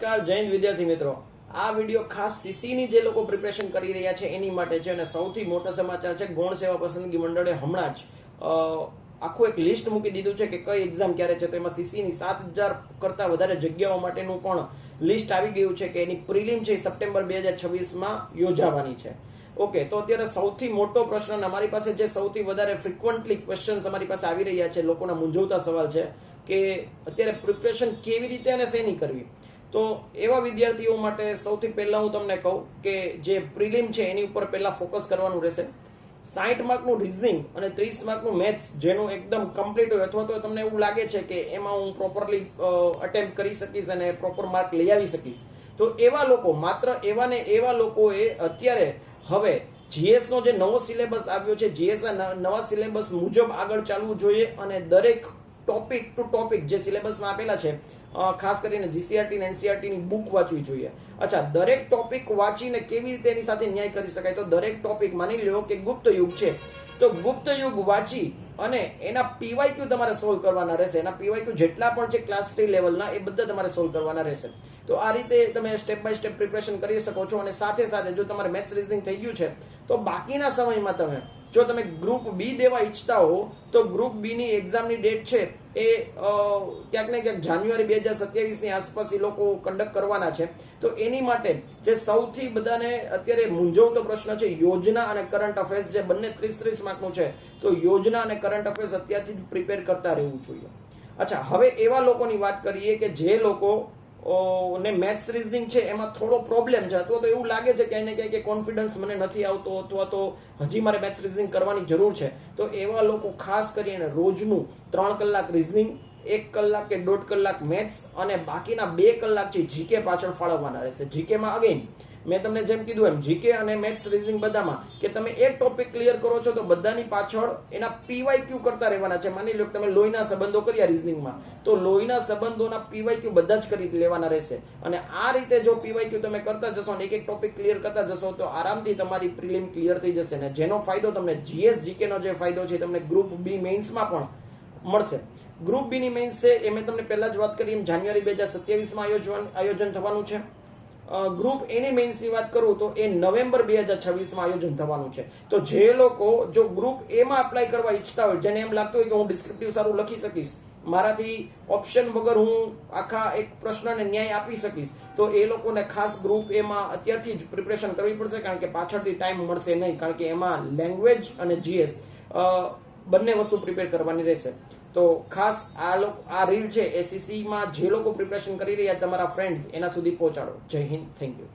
નમસ્કાર જય હિન્દ વિદ્યાર્થી મિત્રો, આ વિડીયો ખાસ સીસીની જે લોકો પ્રિપરેશન કરી રહ્યા છે એની માટે છે અને સૌથી મોટા સમાચાર છે. ગૌણ સેવા પસંદગી મંડળે હમણાં જ આખું એક લિસ્ટ મૂકી દીધું છે કે કઈ એક્ઝામ ક્યારે છે. તો એમાં સીસીની 7000 કરતાં વધારે જગ્યાઓ માટેનું પણ લિસ્ટ આવી ગયું છે કે એની પ્રિલિમ છે સપ્ટેમ્બર 2026માં યોજાવાની છે. ઓકે, તો અત્યારે સૌથી મોટો પ્રશ્ન અમારી પાસે જે સૌથી વધારે ફ્રિકવન્ટલી ક્વેશ્ચન્સ અમારી પાસે આવી રહ્યા છે, લોકોના મૂંઝવતા સવાલ છે કે અત્યારે પ્રિપરેશન કેવી રીતે અને શેની કરવી. તો એવા વિદ્યાર્થીઓ માટે સૌથી પહેલા હું તમને કહું કે જે પ્રિલિમ છે એની ઉપર પહેલા ફોકસ કરવાનું રહેશે. 60 માર્કનું રિઝનિંગ અને 30 માર્કનું મેથ્સ જેનું એકદમ કમ્પ્લીટ હોય અથવા તો તમને એવું લાગે છે કે એમાં હું પ્રોપરલી અટેમ્પ્ટ કરી શકીશ અને પ્રોપર માર્ક લઈ આવી શકીશ, તો એવા લોકો, માત્ર એવા ને એવા લોકોએ અત્યારે હવે જીએસ નો જે નવો સિલેબસ આવ્યો છે, જીએસ ના નવા સિલેબસ મુજબ આગળ ચાલવું જોઈએ અને દરેક ટોપિક ટુ ટોપિક જે સિલેબસમાં આપેલા છે, ખાસ કરીને જીસીઆરટી અને એનસીઆરટી ની બુક વાંચવી જોઈએ. અચ્છા, દરેક ટોપિક વાંચીને કેવી રીતે એની સાથે ન્યાય કરી શકાય? તો દરેક ટોપિક, માની લો કે ગુપ્ત યુગ છે, તો ગુપ્ત યુગ વાંચી અને એના પીવાયક્યુ તમારે સોલ્વ કરવાના રહેશે. એના પીવાયક્યુ જેટલા પણ છે ક્લાસ 3 લેવલના, એ બધા તમારે સોલ્વ કરવાના રહેશે. તો આ રીતે તમે સ્ટેપ બાય સ્ટેપ પ્રિપરેશન કરી શકો છો. અને સાથે સાથે જો તમારે મેથ્સ રીઝનિંગ થઈ ગયું છે તો બાકીના સમયમાં જો તમે ગ્રુપ બી દેવા ઈચ્છતા હો તો ગ્રુપ બી ની એક્ઝામની ડેટ છે એ ક્યાંક ને ક્યાંક જાન્યુઆરી 2027 ની આસપાસ એ લોકો કન્ડક્ટ કરવાના છે. તો એની માટે જે સૌથી બધાને અત્યારે મૂંઝવતો પ્રશ્ન છે, યોજના અને કરંટ અફેર્સ, જે બંને 30-30 માર્કનું છે, તો યોજના અને કરંટ અફેર્સ અત્યારથી જ પ્રિપેર કરતા રહેવું જોઈએ. અચ્છા, હવે એવા લોકોની વાત કરીએ કે જે લોકો ને મેથ્સ રીઝનિંગ છે એમાં થોડો પ્રોબ્લેમ છે, અથવા તો એવું લાગે છે ક્યાંય ને ક્યાંય કે કોન્ફિડન્સ મને નથી આવતો, અથવા તો હજી મારે મેથ્સ રીઝનિંગ કરવાની જરૂર છે, તો એવા લોકો ખાસ કરીને રોજનું 3 કલાક રીઝનિંગ, 1 કલાક કે 1.5 કલાક મેથ્સ અને બાકીના 2 કલાક છે જીકે પાછળ ફાળવવાના રહેશે. જીકેમાં અગેન મેં તમને જેમ કીધું એમ જીકે અને મેથ્સ રીઝનિંગ બધામાં કે તમે એક ટોપિક ક્લિયર કરો છો તો બધાની પાછળ એના પીવાયક્યુ કરતા રહેવાના છે. માની લો કે તમે લોહીના સંબંધો કર્યા રીઝનિંગમાં, તો લોહીના સંબંધોના પીવાયક્યુ બધા જ કરી લેવાના રહેશે. અને આ રીતે જો પીવાયક્યુ તમે કરતા જશો અને એક એક ટોપિક ક્લિયર કરતા જશો તો આરામથી તમારી પ્રિલિમ ક્લિયર થઈ જશે. ને જેનો ફાયદો તમને જીએસ જીકે નો જે ફાયદો છે તમને ગ્રુપ બી મેઇન્સમાં પણ મળશે. ગ્રુપ બી ની મેઇન્સ છે એ મેં તમને પહેલા જ વાત કરી એમ જાન્યુઆરી 2027માં આયોજન થવાનું છે. ગ્રુપ એની મેઇન્સની વાત કરું તો એ નવેમ્બર 2026માં આયોજન થવાનું છે. તો જે લોકો જો ગ્રુપ એમાં અપ્લાય કરવા ઈચ્છતા હોય, જેને એમ લાગતું હોય કે હું ડિસ્ક્રિપ્ટિવ સારું લખી શકીશ, મારાથી ઓપ્શન વગર હું આખા એક પ્રશ્નને ન્યાય આપી શકીશ, તો એ લોકોને ખાસ ગ્રુપ એમાં અત્યારથી જ પ્રિપરેશન કરવી પડશે, કારણ કે પાછળથી ટાઈમ મળશે નહીં, કારણ કે એમાં લેંગ્વેજ અને જીએસ બંને વસ્તુ પ્રિપેર કરવાની રહેશે. તો ખાસ આ રીલ છે એ સીસીમાં જે લોકો પ્રિપરેશન કરી રહ્યા તમારા ફ્રેન્ડ્સ એના સુધી પહોંચાડો. જય હિન્દ, થેન્ક યુ.